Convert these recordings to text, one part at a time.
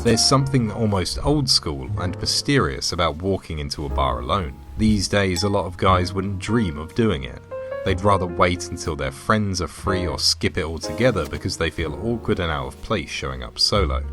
There's something almost old school and mysterious about walking into a bar alone. These days, a lot of guys wouldn't dream of doing it. They'd rather wait until their friends are free or skip it altogether because they feel awkward and out of place showing up solo.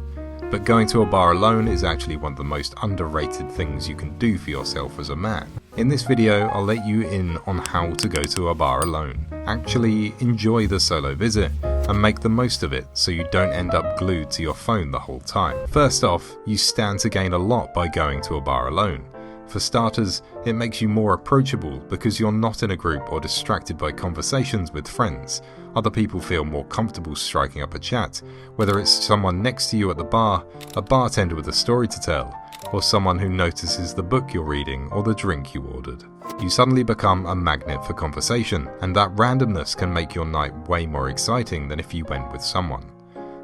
But going to a bar alone is actually one of the most underrated things you can do for yourself as a man. In this video, I'll let you in on how to go to a bar alone. Actually enjoy the solo visit and make the most of it so you don't end up glued to your phone the whole time. First off, you stand to gain a lot by going to a bar alone. For starters, it makes you more approachable because you're not in a group or distracted by conversations with friends. Other people feel more comfortable striking up a chat, whether it's someone next to you at the bar, a bartender with a story to tell, or someone who notices the book you're reading or the drink you ordered. You suddenly become a magnet for conversation, and that randomness can make your night way more exciting than if you went with someone.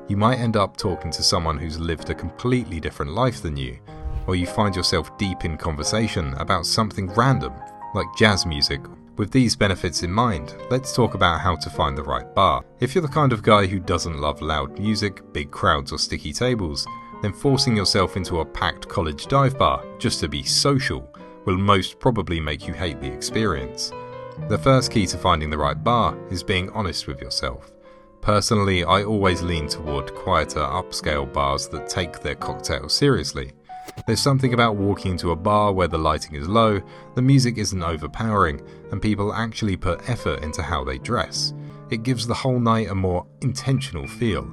You might end up talking to someone who's lived a completely different life than you, or you find yourself deep in conversation about something random, like jazz music. With these benefits in mind, let's talk about how to find the right bar. If you're the kind of guy who doesn't love loud music, big crowds or sticky tables, then forcing yourself into a packed college dive bar just to be social will most probably make you hate the experience. The first key to finding the right bar is being honest with yourself. Personally, I always lean toward quieter upscale bars that take their cocktails seriously. There's something about walking into a bar where the lighting is low, the music isn't overpowering, and people actually put effort into how they dress. It gives the whole night a more intentional feel.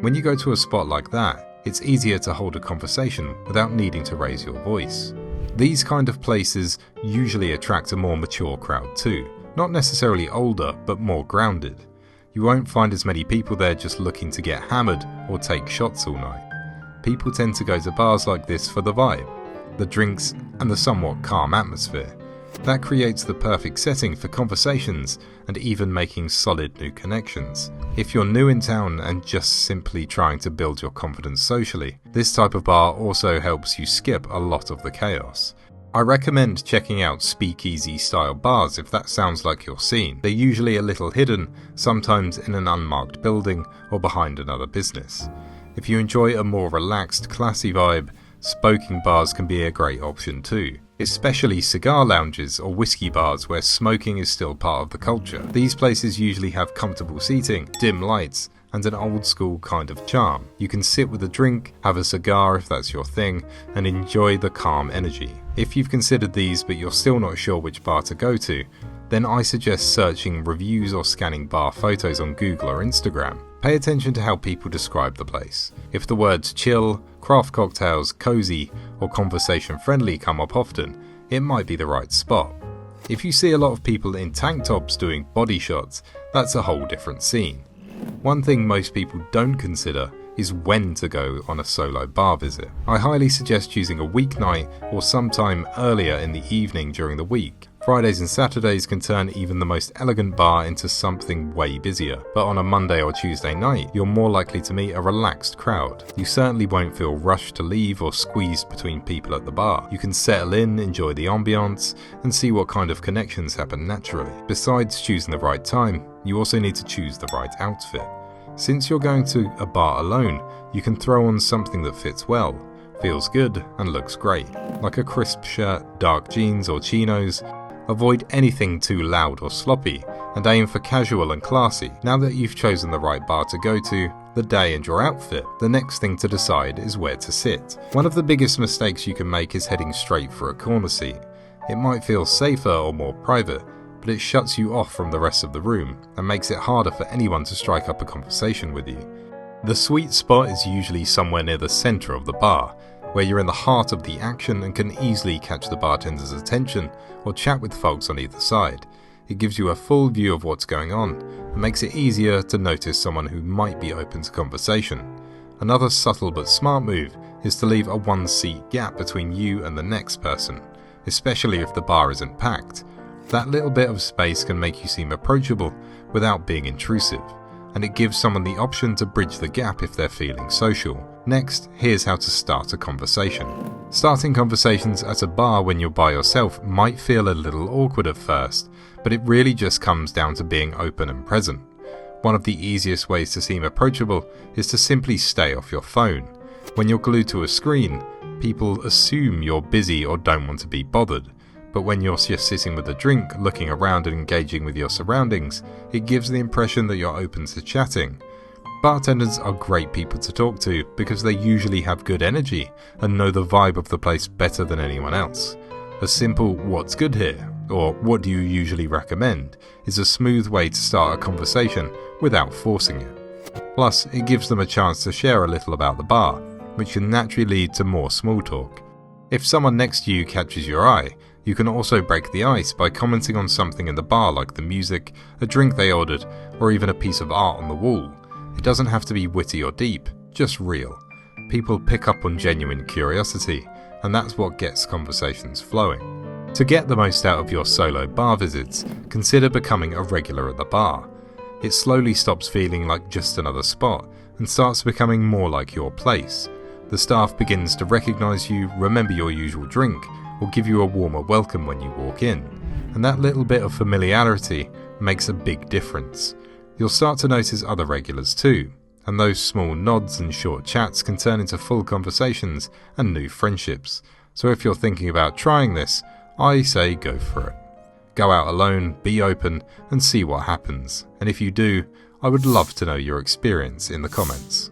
When you go to a spot like that, it's easier to hold a conversation without needing to raise your voice. These kind of places usually attract a more mature crowd too, not necessarily older, but more grounded. You won't find as many people there just looking to get hammered or take shots all night. People tend to go to bars like this for the vibe, the drinks, and the somewhat calm atmosphere. That creates the perfect setting for conversations and even making solid new connections. If you're new in town and just simply trying to build your confidence socially, this type of bar also helps you skip a lot of the chaos. I recommend checking out speakeasy style bars if that sounds like your scene. They're usually a little hidden, sometimes in an unmarked building or behind another business. If you enjoy a more relaxed, classy vibe, smoking bars can be a great option too, especially cigar lounges or whiskey bars where smoking is still part of the culture. These places usually have comfortable seating, dim lights, and an old school kind of charm. You can sit with a drink, have a cigar if that's your thing, and enjoy the calm energy. If you've considered these but you're still not sure which bar to go to, then I suggest searching reviews or scanning bar photos on Google or Instagram. Pay attention to how people describe the place. If the words chill, craft cocktails, cozy, or conversation friendly come up often, it might be the right spot. If you see a lot of people in tank tops doing body shots, that's a whole different scene. One thing most people don't consider is when to go on a solo bar visit. I highly suggest choosing a weeknight or sometime earlier in the evening during the week. Fridays and Saturdays can turn even the most elegant bar into something way busier, but on a Monday or Tuesday night, you're more likely to meet a relaxed crowd. You certainly won't feel rushed to leave or squeezed between people at the bar. You can settle in, enjoy the ambiance, and see what kind of connections happen naturally. Besides choosing the right time, you also need to choose the right outfit. Since you're going to a bar alone, you can throw on something that fits well, feels good, and looks great, like a crisp shirt, dark jeans or chinos. Avoid anything too loud or sloppy, and aim for casual and classy. Now that you've chosen the right bar to go to, the day and your outfit, the next thing to decide is where to sit. One of the biggest mistakes you can make is heading straight for a corner seat. It might feel safer or more private, but it shuts you off from the rest of the room and makes it harder for anyone to strike up a conversation with you. The sweet spot is usually somewhere near the center of the bar, where you're in the heart of the action and can easily catch the bartender's attention or chat with folks on either side. It gives you a full view of what's going on and makes it easier to notice someone who might be open to conversation. Another subtle but smart move is to leave a one-seat gap between you and the next person, especially if the bar isn't packed. That little bit of space can make you seem approachable without being intrusive, and it gives someone the option to bridge the gap if they're feeling social. Next, here's how to start a conversation. Starting conversations at a bar when you're by yourself might feel a little awkward at first, but it really just comes down to being open and present. One of the easiest ways to seem approachable is to simply stay off your phone. When you're glued to a screen, people assume you're busy or don't want to be bothered. But when you're just sitting with a drink, looking around and engaging with your surroundings, it gives the impression that you're open to chatting. Bartenders are great people to talk to because they usually have good energy and know the vibe of the place better than anyone else. A simple "what's good here?" or "what do you usually recommend?" is a smooth way to start a conversation without forcing it. Plus, it gives them a chance to share a little about the bar, which can naturally lead to more small talk. If someone next to you catches your eye, you can also break the ice by commenting on something in the bar like the music, a drink they ordered, or even a piece of art on the wall. It doesn't have to be witty or deep, just real. People pick up on genuine curiosity, and that's what gets conversations flowing. To get the most out of your solo bar visits, consider becoming a regular at the bar. It slowly stops feeling like just another spot and starts becoming more like your place. The staff begins to recognise you, remember your usual drink, or give you a warmer welcome when you walk in, and that little bit of familiarity makes a big difference. You'll start to notice other regulars too, and those small nods and short chats can turn into full conversations and new friendships. So if you're thinking about trying this, I say go for it. Go out alone, be open, and see what happens. And if you do, I would love to know your experience in the comments.